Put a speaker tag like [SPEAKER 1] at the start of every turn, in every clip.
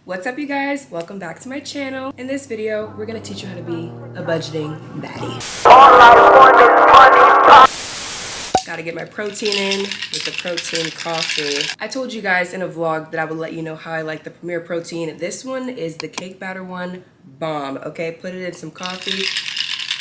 [SPEAKER 1] What's up, you guys? Welcome back to my channel. In this video, we're gonna teach you how to be a budgeting baddie. Gotta get my protein in with the protein coffee. I told you guys in a vlog that I would let you know how I like the Premier protein. This one is the cake batter one. Bomb, okay? Put it in some coffee.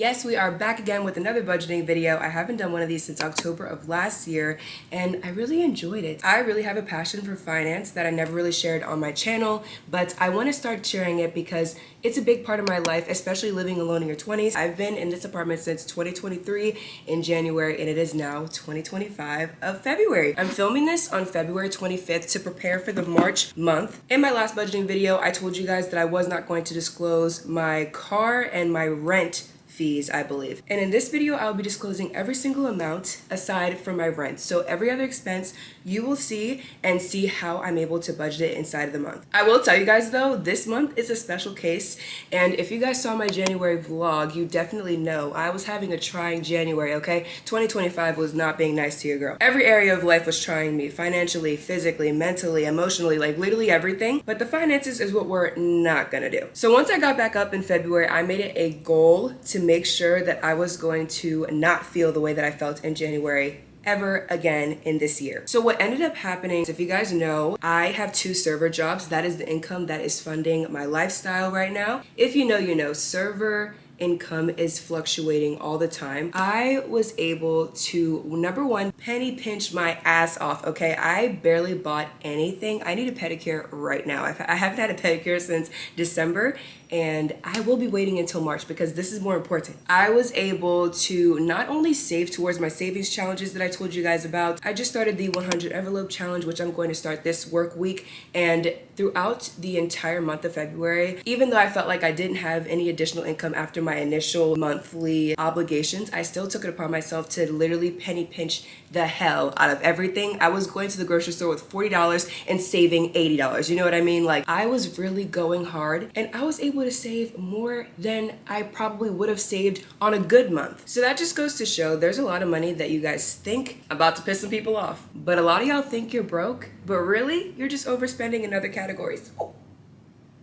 [SPEAKER 1] Yes, we are back again with another budgeting video. I haven't done one of these since October of last year, and I really enjoyed it. I really have a passion for finance that I never really shared on my channel, but I want to start sharing it because it's a big part of my life, especially living alone in your 20s. I've been in this apartment since 2023 in January, and it is now 2025 of February. I'm filming this on February 25th to prepare for the March month. In my last budgeting video, I told you guys that I was not going to disclose my car and my rent fees, I believe. And in this video, I'll be disclosing every single amount aside from my rent. So every other expense you will see and see how I'm able to budget it inside of the month. I will tell you guys though, this month is a special case. And if you guys saw my January vlog, you definitely know I was having a trying January, okay? 2025 was not being nice to your girl. Every area of life was trying me, financially, physically, mentally, emotionally, like literally everything. But the finances is what we're not gonna do. So once I got back up in February, I made it a goal to make sure that I was going to not feel the way that I felt in January ever again in this year. So what ended up happening, if you guys know, I have 2 server jobs. That is the income that is funding my lifestyle right now. If you know, you know. Server income is fluctuating all the time. I was able to, number one, penny pinch my ass off, okay? I barely bought anything. I need a pedicure right now. I haven't had a pedicure since December, and I will be waiting until March because this is more important. I was able to not only save towards my savings challenges that I told you guys about. I just started the 100 envelope challenge, which I'm going to start this work week, and throughout the entire month of February, even though I felt like I didn't have any additional income after my initial monthly obligations, I still took it upon myself to literally penny pinch the hell out of everything. I was going to the grocery store with $40 and saving $80. You know what I mean? Like, I was really going hard, and I was able to save more than I probably would have saved on a good month. So that just goes to show there's a lot of money that you guys think about to piss some people off. But a lot of y'all think you're broke, but really, you're just overspending in other categories.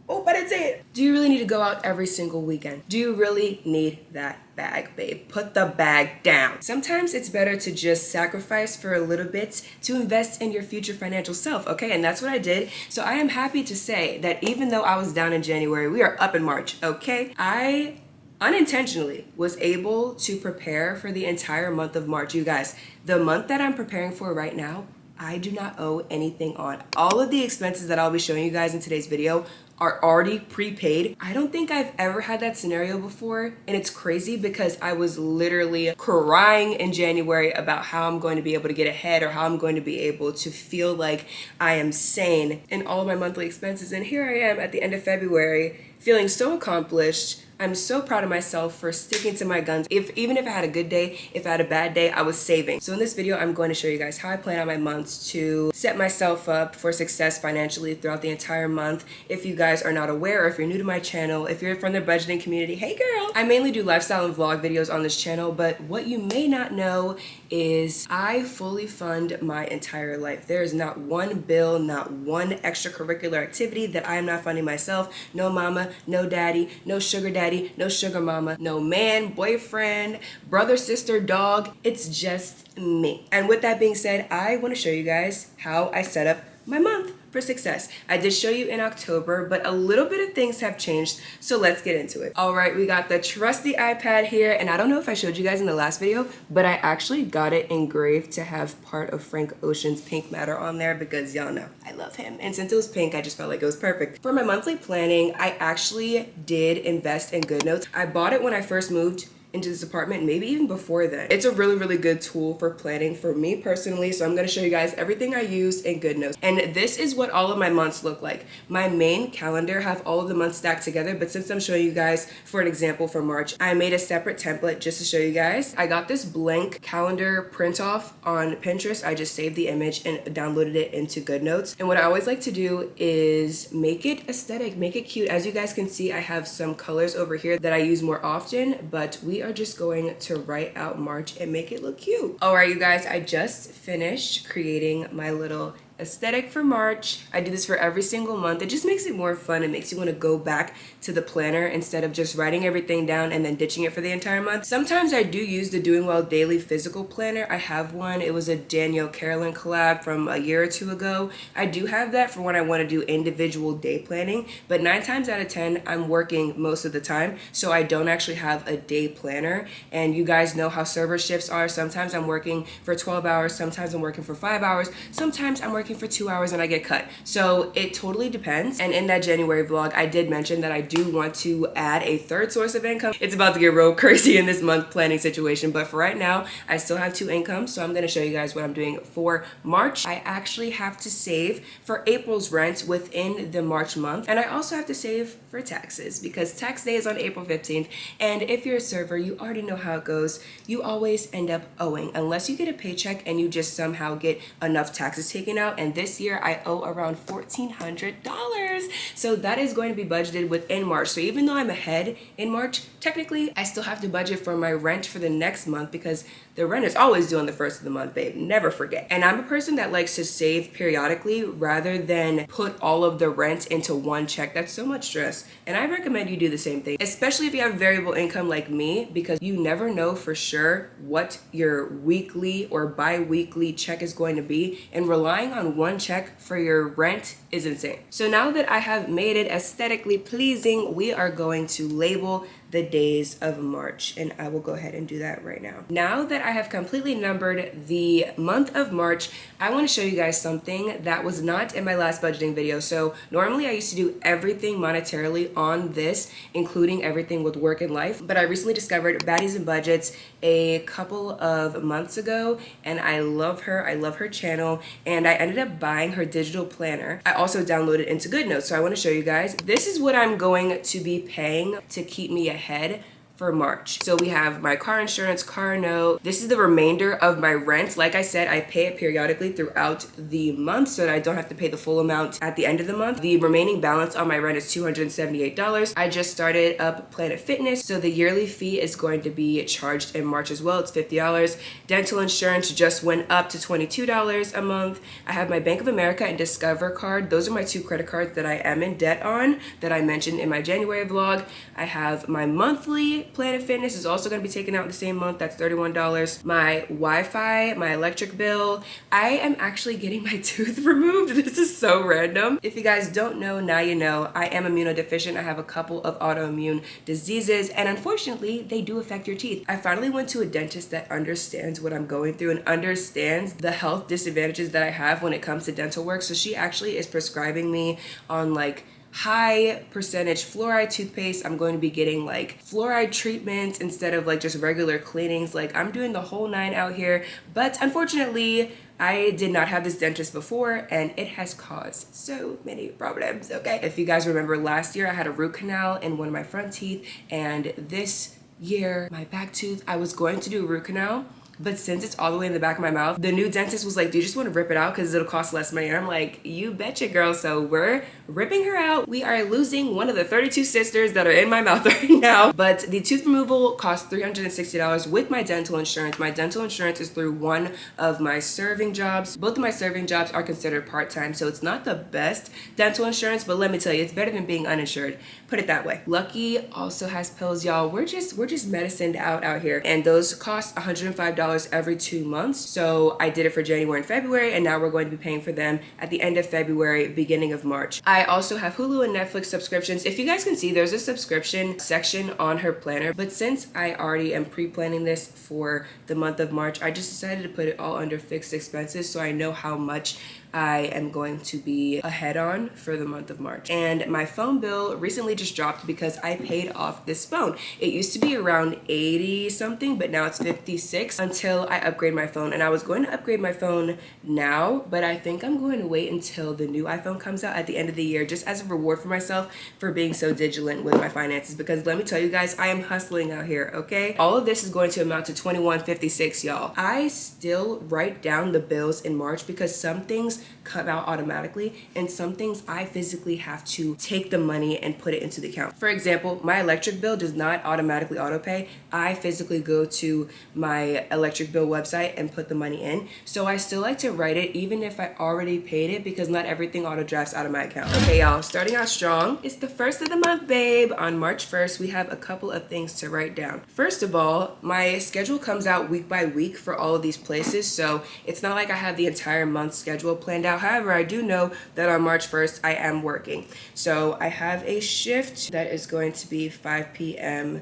[SPEAKER 1] Oh, but I didn't say it. Do you really need to go out every single weekend? Do you really need that bag, babe? Put the bag down. Sometimes it's better to just sacrifice for a little bit to invest in your future financial self, okay? And that's what I did. So I am happy to say that even though I was down in January, we are up in March, okay? I unintentionally was able to prepare for the entire month of March. You guys, the month that I'm preparing for right now, I do not owe anything on. All of the expenses that I'll be showing you guys in today's video are already prepaid. I don't think I've ever had that scenario before, and it's crazy because I was literally crying in January about how I'm going to be able to get ahead or how I'm going to be able to feel like I am sane in all of my monthly expenses. And here I am at the end of February feeling so accomplished. I'm so proud of myself for sticking to my guns. Even if I had a good day, if I had a bad day, I was saving. So in this video, I'm going to show you guys how I plan out my months to set myself up for success financially throughout the entire month. If you guys are not aware, or if you're new to my channel, if you're from the budgeting community, hey girl! I mainly do lifestyle and vlog videos on this channel, but what you may not know is I fully fund my entire life. There is not one bill, not one extracurricular activity that I am not funding myself. No mama, no daddy, no sugar daddy, no sugar mama, no man, boyfriend, brother, sister, dog. It's just me. And with that being said, I want to show you guys how I set up my month for success. I did show you in October, but a little bit of things have changed, so let's get into it. All right, we got the trusty iPad here, and I don't know if I showed you guys in the last video, but I actually got it engraved to have part of Frank Ocean's Pink Matter on there because y'all know I love him. And since it was pink, I just felt like it was perfect. For my monthly planning, I actually did invest in GoodNotes. I bought it when I first moved into this apartment, maybe even before then. It's a really, really good tool for planning for me personally, so I'm gonna show you guys everything I use in GoodNotes. And this is what all of my months look like. My main calendar have all of the months stacked together, but since I'm showing you guys, for an example for March, I made a separate template just to show you guys. I got this blank calendar print off on Pinterest. I just saved the image and downloaded it into GoodNotes. And what I always like to do is make it aesthetic, make it cute. As you guys can see, I have some colors over here that I use more often, but we are just going to write out March and make it look cute. All right, you guys, I just finished creating my little aesthetic for March. I do this for every single month. It just makes it more fun. It makes you want to go back to the planner instead of just writing everything down and then ditching it for the entire month. Sometimes I do use the Doing Well Daily Physical Planner. I have one. It was a Danielle Carolyn collab from a year or two ago. I do have that for when I want to do individual day planning, but 9 times out of 10, I'm working most of the time, so I don't actually have a day planner. And you guys know how server shifts are. Sometimes I'm working for 12 hours, sometimes I'm working for 5 hours, sometimes I'm working for 2 hours and I get cut. So it totally depends. And in that January vlog, I did mention that I do want to add a third source of income. It's about to get real crazy in this month planning situation, but for right now, I still have 2 incomes. So I'm gonna show you guys what I'm doing for March. I actually have to save for April's rent within the March month. And I also have to save for taxes because tax day is on April 15th. And if you're a server, you already know how it goes. You always end up owing unless you get a paycheck and you just somehow get enough taxes taken out. And this year I owe around $1,400. So that is going to be budgeted within March. So even though I'm ahead in March, technically I still have to budget for my rent for the next month because the rent is always due on the first of the month, babe. Never forget. And I'm a person that likes to save periodically rather than put all of the rent into one check. That's so much stress. And I recommend you do the same thing, especially if you have variable income like me, because you never know for sure what your weekly or bi-weekly check is going to be. And relying on one check for your rent is insane. So now that I have made it aesthetically pleasing, we are going to label the days of March, and I will go ahead and do that right now. Now that I have completely numbered the month of March, I want to show you guys something that was not in my last budgeting video. So normally I used to do everything monetarily on this, including everything with work and life, but I recently discovered Baddies and Budgets a couple of months ago, and I love her. I love her channel, and I ended up buying her digital planner. I also downloaded into GoodNotes, so I want to show you guys. This is what I'm going to be paying to keep me ahead for March. So we have my car insurance, car note. This is the remainder of my rent. Like I said, I pay it periodically throughout the month so that I don't have to pay the full amount at the end of the month. The remaining balance on my rent is $278. I just started up Planet Fitness, so the yearly fee is going to be charged in March as well. It's $50. Dental insurance just went up to $22 a month. I have my Bank of America and Discover card. Those are my 2 credit cards that I am in debt on that I mentioned in my January vlog. I have my monthly Planet Fitness is also going to be taken out the same month. That's $31. My Wi-Fi, my electric bill. I am actually getting my tooth removed. This is so random. If you guys don't know, now you know. I am immunodeficient. I have a couple of autoimmune diseases, and unfortunately, they do affect your teeth. I finally went to a dentist that understands what I'm going through and understands the health disadvantages that I have when it comes to dental work. So she actually is prescribing me on like high percentage fluoride toothpaste. I'm going to be getting like fluoride treatments instead of like just regular cleanings. Like I'm doing the whole 9 out here, but unfortunately I did not have this dentist before and it has caused so many problems, okay? If you guys remember last year, I had a root canal in one of my front teeth, and this year, my back tooth, I was going to do a root canal, but since it's all the way in the back of my mouth, the new dentist was like, do you just want to rip it out because it'll cost less money? And I'm like, you betcha, girl. So we're ripping her out. We are losing one of the 32 sisters that are in my mouth right now. But the tooth removal cost $360 with my dental insurance. My dental insurance is through one of my serving jobs. Both of my serving jobs are considered part-time, so it's not the best dental insurance, but let me tell you, it's better than being uninsured. Put it that way. Lucky also has pills, y'all. We're just medicined out here. And those cost $105 every 2 months. So I did it for January and February, and now we're going to be paying for them at the end of February, beginning of March. I also have Hulu and Netflix subscriptions. If you guys can see, there's a subscription section on her planner, but since I already am pre-planning this for the month of March, I just decided to put it all under fixed expenses so I know how much I am going to be ahead on for the month of March. And my phone bill recently just dropped because I paid off this phone. It used to be around 80 something, but now it's 56 until I upgrade my phone. And I was going to upgrade my phone now, but I think I'm going to wait until the new iPhone comes out at the end of the year, just as a reward for myself for being so vigilant with my finances. Because let me tell you guys, I am hustling out here, okay? All of this is going to amount to $21.56, y'all. I still write down the bills in March because some things things come out automatically, and some things I physically have to take the money and put it into the account. For example, my electric bill does not automatically auto pay. I physically go to my electric bill website and put the money in. So I still like to write it even if I already paid it, because not everything auto drafts out of my account. Okay, y'all, starting out strong. It's the first of the month, babe. On March 1st, we have a couple of things to write down. First of all, my schedule comes out week by week for all of these places, so it's not like I have the entire month schedule planned out. However, I do know that on March 1st, I am working. So I have a shift that is going to be 5 p.m.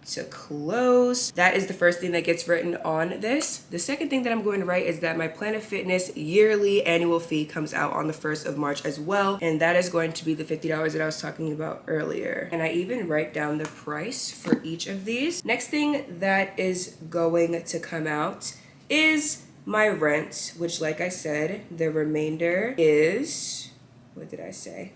[SPEAKER 1] to close. That is the first thing that gets written on this. The second thing that I'm going to write is that my Planet Fitness yearly annual fee comes out on the 1st of March as well, and that is going to be the $50 that I was talking about earlier. And I even write down the price for each of these. Next thing that is going to come out is my rent, which, like I said, the remainder is, what did I say?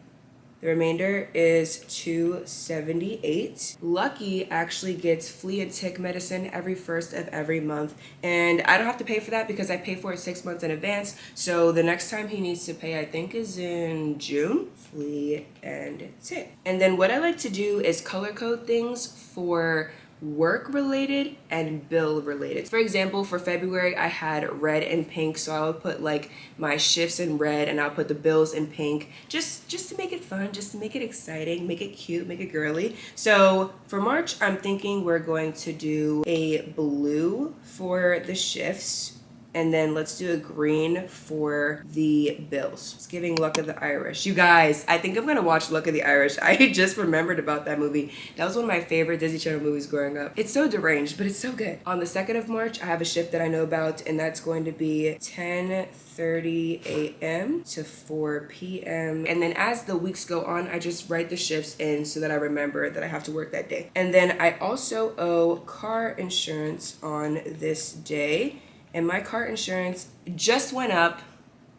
[SPEAKER 1] The remainder is $278. Lucky actually gets flea and tick medicine every first of every month, and I don't have to pay for that because I pay for it 6 months in advance. So the next time he needs to pay, I think, is in June. Flea and tick. And then what I like to do is color code things for work related and bill related. For example, for February I had red and pink, so I would put like my shifts in red and I'll put the bills in pink, just to make it fun, just to make it exciting, make it cute, make it girly. So for March, I'm thinking we're going to do a blue for the shifts, and then let's do a green for the bills. It's giving Luck of the Irish. You guys, I think I'm gonna watch Luck of the Irish. I just remembered about that movie. That was one of my favorite Disney Channel movies growing up. It's so deranged, but it's so good. On the 2nd of March, I have a shift that I know about, and that's going to be 10:30 a.m. to 4 p.m. And then as the weeks go on, I just write the shifts in so that I remember that I have to work that day. And then I also owe car insurance on this day. And my car insurance just went up.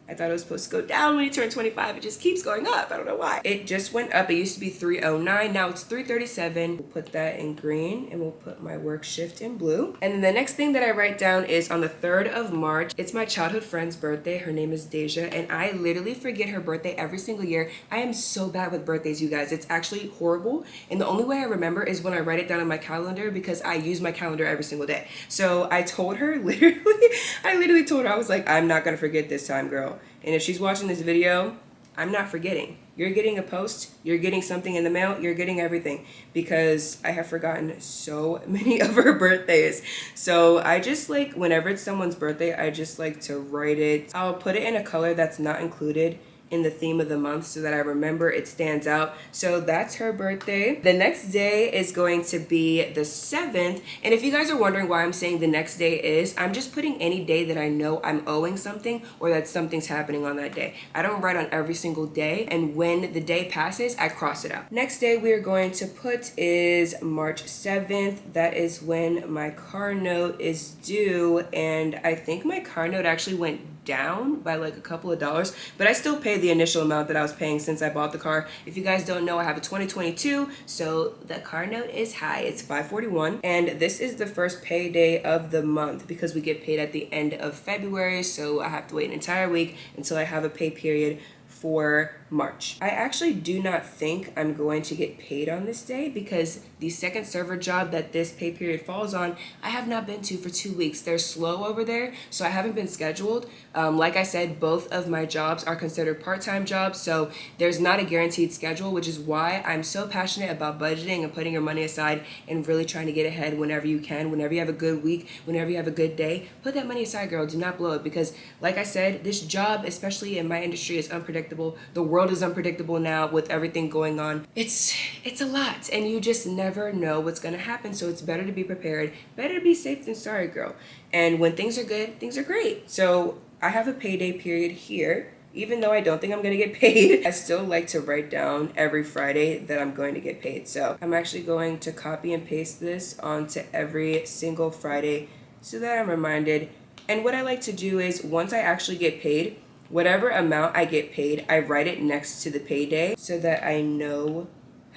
[SPEAKER 1] I thought it was supposed to go down when you turn 25. It just keeps going up. I don't know why. It just went up. It used to be $309. Now it's $337. We'll put that in green, and we'll put my work shift in blue. And then the next thing that I write down is on the 3rd of March. It's my childhood friend's birthday. Her name is Deja, and I literally forget her birthday every single year. I am so bad with birthdays, you guys. It's actually horrible. And the only way I remember is when I write it down on my calendar, because I use my calendar every single day. So I told her, I literally told her, I was like, I'm not gonna forget this time, girl. And if she's watching this video, I'm not forgetting. You're getting a post, you're getting something in the mail, you're getting everything, because I have forgotten so many of her birthdays. So I just like, whenever it's someone's birthday, I just like to write it. I'll put it in a color that's not included in the theme of the month so that I remember it stands out. So that's her birthday. The next day is going to be the 7th. And if you guys are wondering why I'm saying the next day is, I'm just putting any day that I know I'm owing something or that something's happening on that day. I don't write on every single day, and when the day passes, I cross it out. Next day we are going to put is March 7th. That is when my car note is due, and I think my car note actually went down by like a couple of dollars, but I still pay the initial amount that I was paying since I bought the car. If you guys don't know, I have a 2022, so the car note is high. It's $541, and this is the first payday of the month because we get paid at the end of February, so I have to wait an entire week until I have a pay period for March. I actually do not think I'm going to get paid on this day because the second server job that this pay period falls on, I have not been to for 2 weeks. They're slow over there, so I haven't been scheduled. Like I said, both of my jobs are considered part-time jobs, so there's not a guaranteed schedule, which is why I'm so passionate about budgeting and putting your money aside and really trying to get ahead whenever you can. Whenever you have a good week, whenever you have a good day, put that money aside, girl. Do not blow it, because like I said, this job, especially in my industry, is unpredictable. The world is unpredictable now with everything going on. It's a lot, and you just never know what's gonna happen, so it's better to be prepared. Better to be safe than sorry, girl. And when things are good, things are great. So I have a payday period here. Even though I don't think I'm gonna get paid, I still like to write down every Friday that I'm going to get paid. So I'm actually going to copy and paste this onto every single Friday so that I'm reminded. And what I like to do is, once I actually get paid, whatever amount I get paid, I write it next to the payday so that I know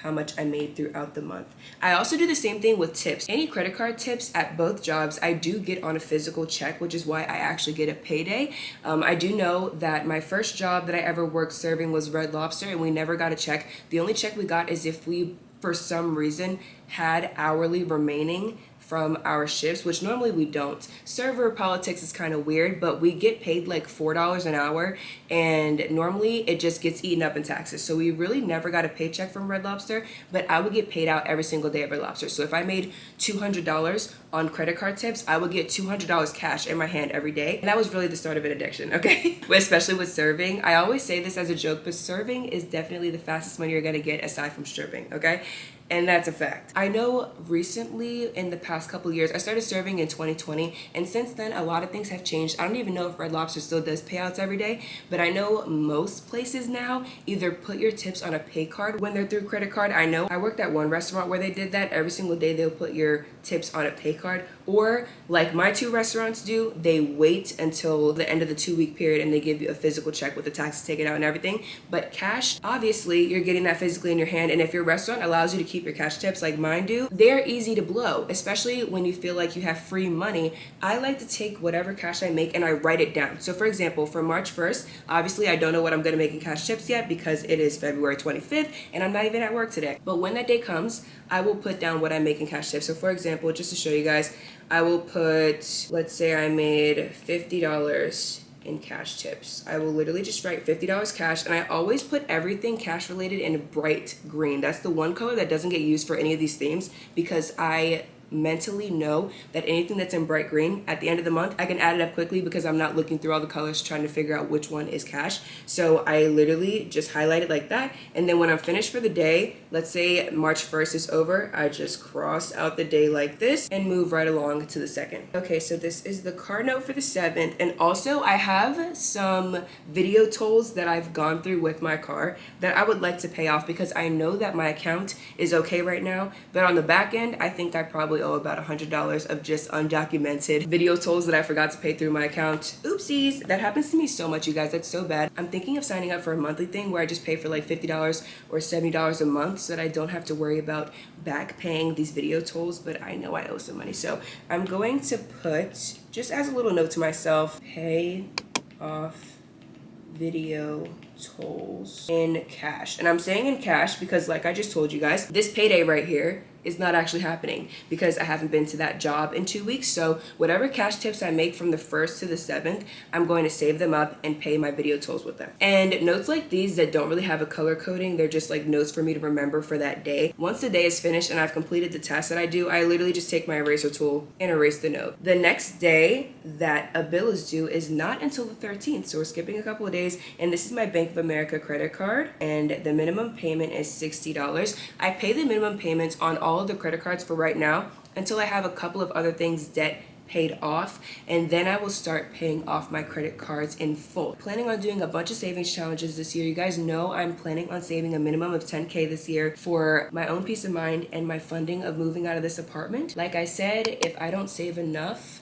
[SPEAKER 1] how much I made throughout the month. I also do the same thing with tips. Any credit card tips at both jobs, I do get on a physical check, which is why I actually get a payday. I do know that my first job that I ever worked serving was Red Lobster, and we never got a check. The only check we got is if we, for some reason, had hourly remaining from our shifts, which normally we don't. Server politics is kind of weird, but we get paid like $4 an hour, and normally it just gets eaten up in taxes. So we really never got a paycheck from Red Lobster, but I would get paid out every single day at Red Lobster. So if I made $200 on credit card tips, I would get $200 cash in my hand every day. And that was really the start of an addiction, okay? Especially with serving. I always say this as a joke, but serving is definitely the fastest money you're gonna get aside from stripping, okay? And that's a fact. I know recently in the past couple of years, I started serving in 2020, and since then a lot of things have changed. I don't even know if Red Lobster still does payouts every day, but I know most places now either put your tips on a pay card when they're through credit card. I know I worked at one restaurant where they did that. Every single day they'll put your tips on a pay card, or like my two restaurants do, they wait until the end of the 2-week period and they give you a physical check with the taxes taken out and everything. But cash, obviously you're getting that physically in your hand, and if your restaurant allows you to keep your cash tips like mine do, they're easy to blow, especially when you feel like you have free money. I like to take whatever cash I make and I write it down. So for example, for March 1st, obviously I don't know what I'm gonna make in cash tips yet because it is February 25th and I'm not even at work today. But when that day comes, I will put down what I make in cash tips. So for example, just to show you guys, I will put, let's say I made $50 in cash tips. I will literally just write $50 cash, and I always put everything cash related in bright green. That's the one color that doesn't get used for any of these themes, because I mentally know that anything that's in bright green at the end of the month, I can add it up quickly because I'm not looking through all the colors trying to figure out which one is cash. So I literally just highlight it like that, and then when I'm finished for the day, let's say March 1st is over, I just cross out the day like this and move right along to the 2nd. Okay, so this is the card note for the 7th, and also I have some video tolls that I've gone through with my car that I would like to pay off because I know that my account is okay right now, but on the back end, I think I probably owe about $100 of just undocumented video tolls that I forgot to pay through my account. Oopsies. That happens to me so much, you guys. That's so bad. I'm thinking of signing up for a monthly thing where I just pay for like $50 or $70 a month so that I don't have to worry about back paying these video tolls, but I know I owe some money. So I'm going to put, just as a little note to myself, pay off video tolls in cash. And I'm saying in cash because, like I just told you guys, this payday right here is not actually happening because I haven't been to that job in 2 weeks. So whatever cash tips I make from the 1st to the 7th, I'm going to save them up and pay my video tolls with them. And notes like these that don't really have a color coding, they're just like notes for me to remember for that day. Once the day is finished and I've completed the task that I do, I literally just take my eraser tool and erase the note. The next day that a bill is due is not until the 13th. So we're skipping a couple of days, and this is my Bank of America credit card, and the minimum payment is $60. I pay the minimum payments on all of the credit cards for right now until I have a couple of other things debt paid off, and then I will start paying off my credit cards in full. Planning on doing a bunch of savings challenges this year. You guys know I'm planning on saving a minimum of $10K this year for my own peace of mind and my funding of moving out of this apartment. Like I said, if I don't save enough,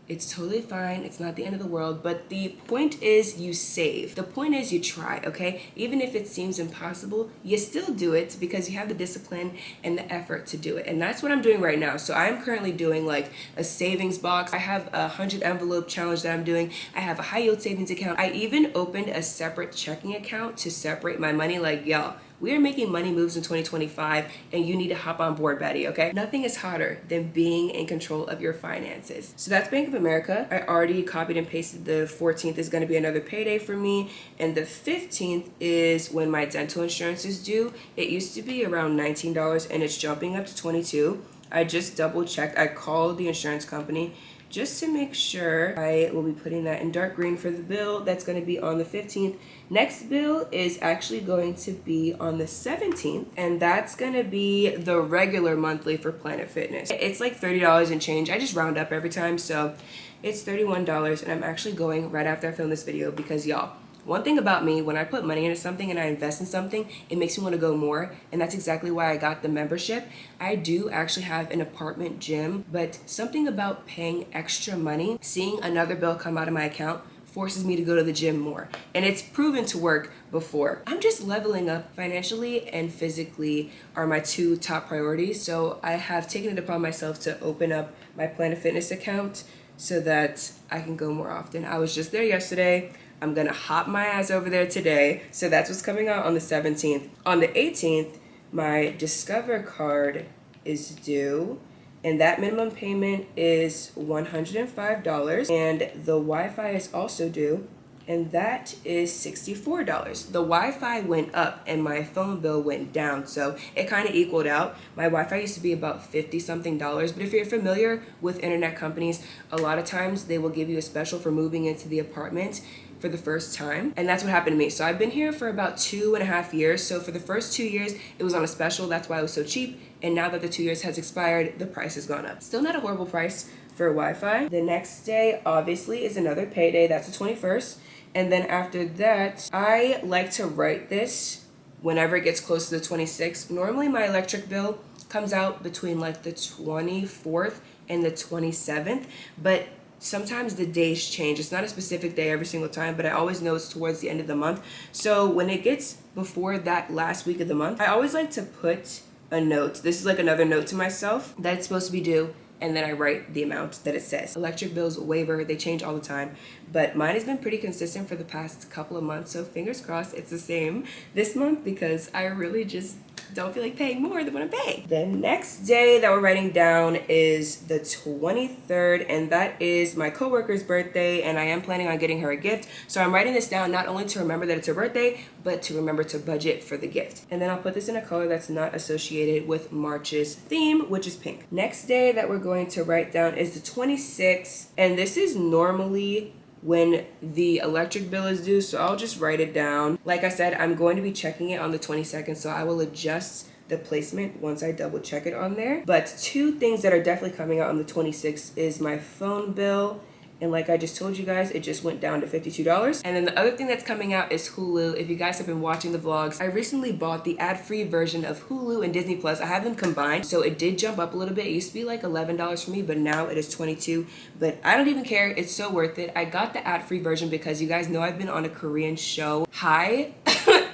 [SPEAKER 1] it's totally fine. It's not the end of the world. But the point is you save. The point is you try, okay? Even if it seems impossible, you still do it because you have the discipline and the effort to do it. And that's what I'm doing right now. So I'm currently doing like a savings box. I have a 100 envelope challenge that I'm doing. I have a high yield savings account. I even opened a separate checking account to separate my money. Like, y'all, we are making money moves in 2025, and you need to hop on board, baddie, okay? Nothing is hotter than being in control of your finances. So that's Bank of America. I already copied and pasted the 14th is gonna be another payday for me, and the 15th is when my dental insurance is due. It used to be around $19, and it's jumping up to $22. I just double checked. I called the insurance company just to make sure. I will be putting that in dark green for the bill. That's going to be on the 15th. Next bill is actually going to be on the 17th, and that's going to be the regular monthly for Planet Fitness. It's like $30 and change. I just round up every time, so it's $31, and I'm actually going right after I film this video because, y'all, one thing about me, when I put money into something and I invest in something, it makes me want to go more, and that's exactly why I got the membership. I do actually have an apartment gym, but something about paying extra money, seeing another bill come out of my account forces me to go to the gym more. And it's proven to work before. I'm just leveling up financially and physically are my two top priorities. So I have taken it upon myself to open up my Planet Fitness account so that I can go more often. I was just there yesterday. I'm gonna hop my ass over there today. So that's what's coming out on the 17th. On the 18th, my Discover card is due, and that minimum payment is $105, and the Wi-Fi is also due, and that is $64. The Wi-Fi went up and my phone bill went down, so it kind of equaled out. My Wi-Fi used to be about 50 something dollars, but if you're familiar with internet companies, a lot of times they will give you a special for moving into the apartment for the first time, and that's what happened to me. So I've been here for about 2.5 years. So for the first 2 years, it was on a special. That's why it was so cheap. And now that the 2 years has expired, the price has gone up. Still not a horrible price for Wi-Fi. The next day, obviously, is another payday. That's the 21st. And then after that, I like to write this whenever it gets close to the 26th. Normally, my electric bill comes out between like the 24th and the 27th, but sometimes the days change. It's not a specific day every single time, but I always know it's towards the end of the month. So when it gets before that last week of the month, I always like to put a note. This is like another note to myself that it's supposed to be due, and then I write the amount that it says. Electric bills waiver, they change all the time, but mine has been pretty consistent for the past couple of months, so fingers crossed it's the same this month because I really just don't feel like paying more than what I'm paying. The next day that we're writing down is the 23rd, and that is my coworker's birthday, and I am planning on getting her a gift. So I'm writing this down not only to remember that it's her birthday, but to remember to budget for the gift. And then I'll put this in a color that's not associated with March's theme, which is pink. Next day that we're going to write down is the 26th, and this is normally when the electric bill is due, so I'll just write it down. Like I said, I'm going to be checking it on the 22nd, so I will adjust the placement once I double check it on there. But two things that are definitely coming out on the 26th is my phone bill, and like I just told you guys, it just went down to $52. And then the other thing that's coming out is Hulu. If you guys have been watching the vlogs, I recently bought the ad-free version of Hulu and Disney Plus. I have them combined, so it did jump up a little bit. It used to be like $11 for me, but now it is $22. But I don't even care. It's so worth it. I got the ad-free version because you guys know I've been on a Korean show high,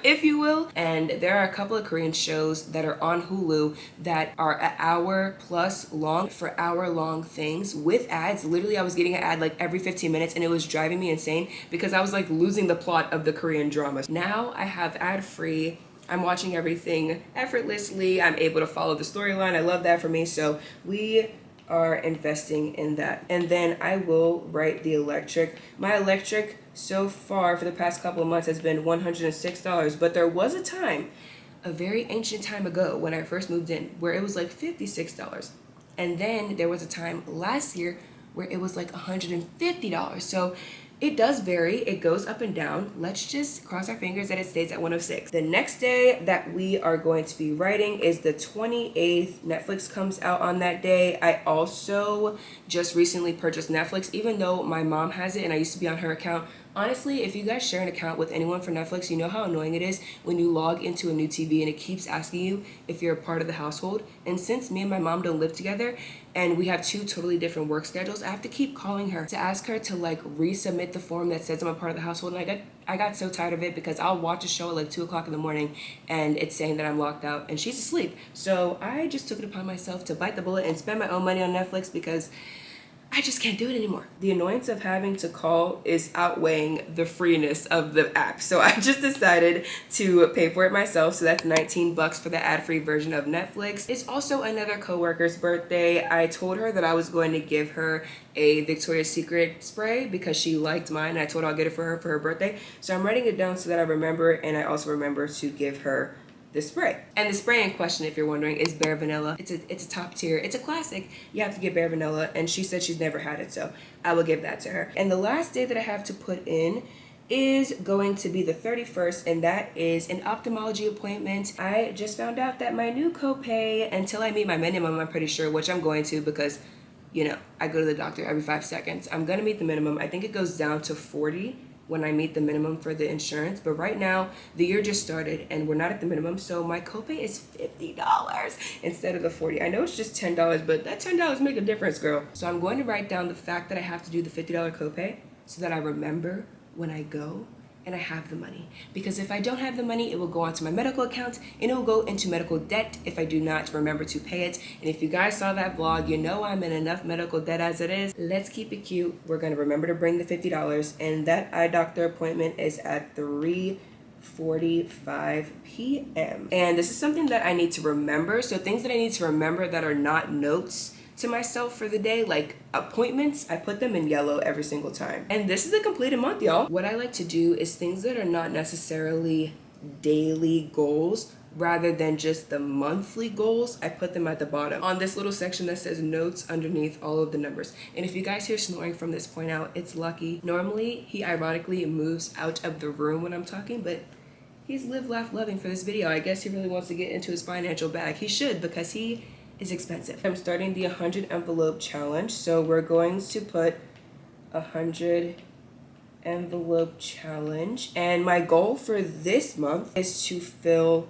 [SPEAKER 1] if you will, and there are a couple of Korean shows that are on Hulu that are an hour plus long for hour-long things with ads. Literally, I was getting an ad like every 15 minutes, and it was driving me insane because I was like losing the plot of the Korean dramas. Now I have ad-free. I'm watching everything effortlessly. I'm able to follow the storyline. I love that for me. So we are investing in that. And then I will write the electric. My electric so far for the past couple of months has been $106, but there was a time, a very ancient time ago when I first moved in, where it was like $56. And then there was a time last year where it was like $150. So it does vary. It goes up and down. Let's just cross our fingers that it stays at 106. The next day that we are going to be writing is the 28th. Netflix comes out on that day. I also just recently purchased Netflix, even though my mom has it and I used to be on her account. Honestly, if you guys share an account with anyone for Netflix, you know how annoying it is when you log into a new TV and it keeps asking you if you're a part of the household. And since me and my mom don't live together and we have two totally different work schedules, I have to keep calling her to ask her to like resubmit the form that says I'm a part of the household. And I got so tired of it because I'll watch a show at like 2 o'clock in the morning and it's saying that I'm locked out and she's asleep. So I just took it upon myself to bite the bullet and spend my own money on Netflix because I just can't do it anymore. The annoyance of having to call is outweighing the freeness of the app. So I just decided to pay for it myself. So that's $19 for the ad-free version of Netflix. It's also another coworker's birthday. I told her that I was going to give her a Victoria's Secret spray because she liked mine. I told her I'll get it for her birthday. So I'm writing it down so that I remember, and I also remember to give her the spray. And the spray in question, if you're wondering, is Bare Vanilla. It's a top tier. It's a classic. You have to get Bare Vanilla, and she said she's never had it, so I will give that to her. And the last day that I have to put in is going to be the 31st, and that is an ophthalmology appointment. I just found out that my new copay, until I meet my minimum, I'm pretty sure, which I'm going to because, you know, I go to the doctor every 5 seconds. I'm gonna meet the minimum. I think it goes down to 40 when I meet the minimum for the insurance, but right now the year just started and we're not at the minimum, so my copay is $50 instead of the 40. I know it's just $10, but that $10 make a difference, girl. So I'm going to write down the fact that I have to do the $50 copay so that I remember when I go and I have the money. Because if I don't have the money, it will go onto my medical account and it will go into medical debt if I do not remember to pay it. And if you guys saw that vlog, you know I'm in enough medical debt as it is. Let's keep it cute. We're gonna remember to bring the $50, and that eye doctor appointment is at 3:45 p.m. And this is something that I need to remember. So things that I need to remember that are not notes to myself for the day, like appointments, I put them in yellow every single time. And this is a completed month, y'all. What I like to do is things that are not necessarily daily goals, rather than just the monthly goals, I put them at the bottom on this little section that says notes underneath all of the numbers. And if you guys hear snoring from this point out, it's Lucky. Normally, he ironically moves out of the room when I'm talking, but he's live, laugh, loving for this video. I guess he really wants to get into his financial bag. He should, because he is expensive. I'm starting the 100 envelope challenge, so we're going to put 100 envelope challenge, and my goal for this month is to fill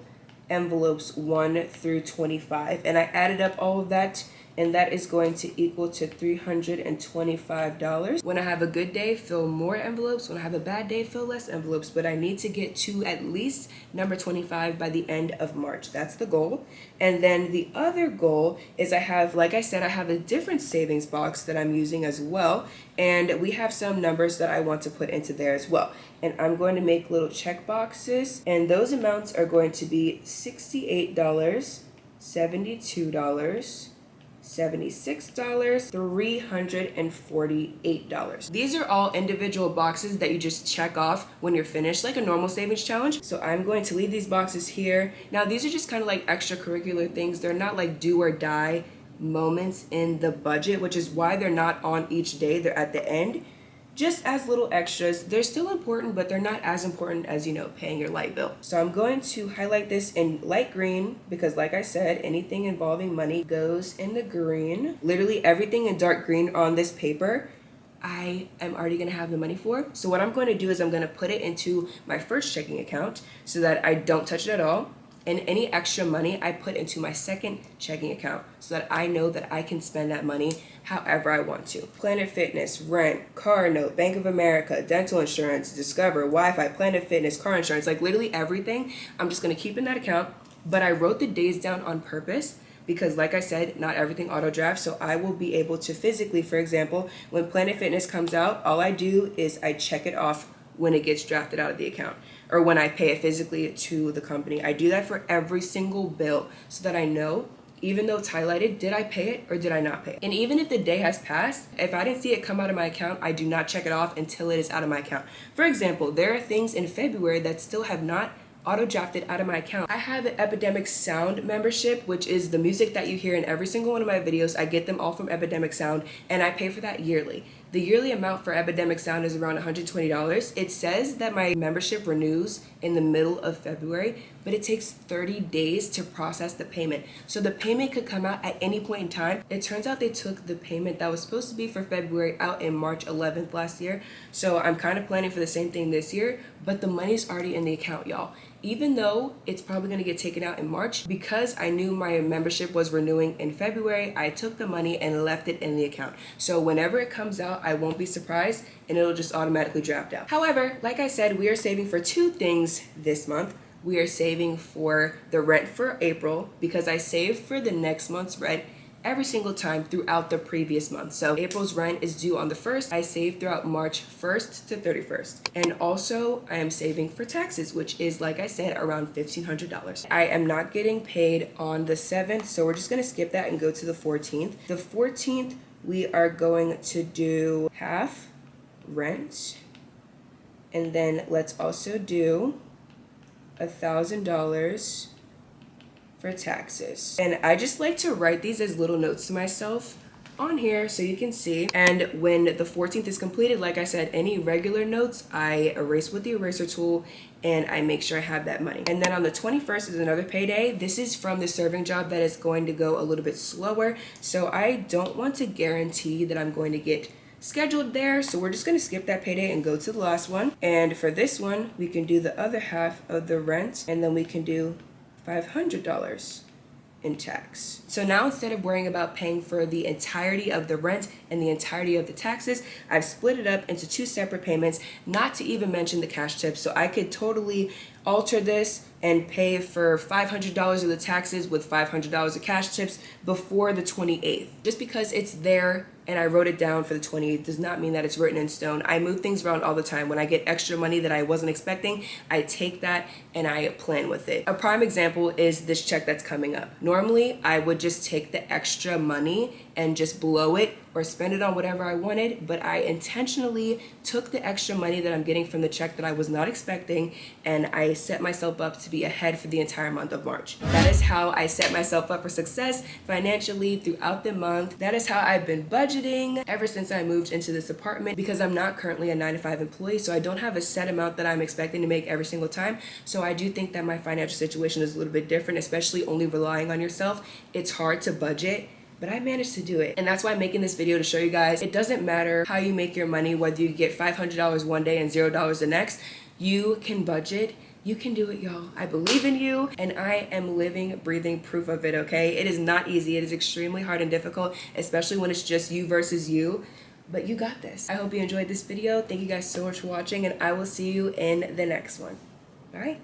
[SPEAKER 1] envelopes 1 through 25, and I added up all of that, and that is going to equal to $325. When I have a good day, fill more envelopes. When I have a bad day, fill less envelopes, but I need to get to at least number 25 by the end of March. That's the goal. And then the other goal is I have, like I said, I have a different savings box that I'm using as well, and we have some numbers that I want to put into there as well. And I'm going to make little check boxes, and those amounts are going to be $68, $72, $76, $348. These are all individual boxes that you just check off when you're finished, like a normal savings challenge. So I'm going to leave these boxes here. Now, these are just kind of like extracurricular things. They're not like do or die moments in the budget, which is why they're not on each day. They're at the end, just as little extras. They're still important, but they're not as important as, you know, paying your light bill. So I'm going to highlight this in light green because, like I said, anything involving money goes in the green. Literally everything in dark green on this paper, I am already gonna have the money for. So what I'm going to do is I'm gonna put it into my first checking account so that I don't touch it at all. And any extra money I put into my second checking account so that I know that I can spend that money however I want to. Planet Fitness, rent, car note, Bank of America, dental insurance, Discover, Wi-Fi, Planet Fitness, car insurance, like literally everything. I'm just gonna keep in that account, but I wrote the days down on purpose because, like I said, not everything auto drafts, so I will be able to physically, for example, when Planet Fitness comes out, all I do is I check it off when it gets drafted out of the account, or when I pay it physically to the company. I do that for every single bill so that I know, even though it's highlighted, did I pay it or did I not pay it? And even if the day has passed, if I didn't see it come out of my account, I do not check it off until it is out of my account. For example, there are things in February that still have not auto drafted out of my account. I have an Epidemic Sound membership, which is the music that you hear in every single one of my videos. I get them all from Epidemic Sound, and I pay for that yearly. The yearly amount for Epidemic Sound is around $120. It says that my membership renews in the middle of February, but it takes 30 days to process the payment. So the payment could come out at any point in time. It turns out they took the payment that was supposed to be for February out in March 11th last year. So I'm kind of planning for the same thing this year, but the money's already in the account, y'all. Even though it's probably gonna get taken out in March, because I knew my membership was renewing in February, I took the money and left it in the account. So whenever it comes out, I won't be surprised and it'll just automatically draft out. However, like I said, we are saving for two things this month. We are saving for the rent for April because I saved for the next month's rent every single time throughout the previous month. So April's rent is due on the 1st. I saved throughout March 1st to 31st. And also I am saving for taxes, which is, like I said, around $1,500. I am not getting paid on the 7th, so we're just gonna skip that and go to the 14th. The 14th, we are going to do half rent, and then let's also do $1,000 for taxes. And I just like to write these as little notes to myself on here so you can see. And when the 14th is completed, like I said, any regular notes I erase with the eraser tool and I make sure I have that money. And then on the 21st is another payday. This is from the serving job that is going to go a little bit slower. So I don't want to guarantee that I'm going to get scheduled there. So we're just gonna skip that payday and go to the last one. And for this one, we can do the other half of the rent, and then we can do $500. in tax. So now instead of worrying about paying for the entirety of the rent and the entirety of the taxes, I've split it up into 2 separate payments, not to even mention the cash tips. So I could totally alter this and pay for $500 of the taxes with $500 of cash tips before the 28th. Just because it's there and I wrote it down for the 28th does not mean that it's written in stone. I move things around all the time. When I get extra money that I wasn't expecting, I take that and I plan with it. A prime example is this check that's coming up. Normally, I would just take the extra money and just blow it or spend it on whatever I wanted, but I intentionally took the extra money that I'm getting from the check that I was not expecting, and I set myself up to be ahead for the entire month of March. That is how I set myself up for success financially throughout the month. That is how I've been budgeting ever since I moved into this apartment, because I'm not currently a 9-to-5 employee, so I don't have a set amount that I'm expecting to make every single time. So I do think that my financial situation is a little bit different, especially only relying on yourself. It's hard to budget, but I managed to do it. And that's why I'm making this video, to show you guys it doesn't matter how you make your money, whether you get $500 one day and $0 the next. You can budget. You can do it, y'all. I believe in you, and I am living, breathing proof of it, okay? It is not easy. It is extremely hard and difficult, especially when it's just you versus you. But you got this. I hope you enjoyed this video. Thank you guys so much for watching, and I will see you in the next one. All right?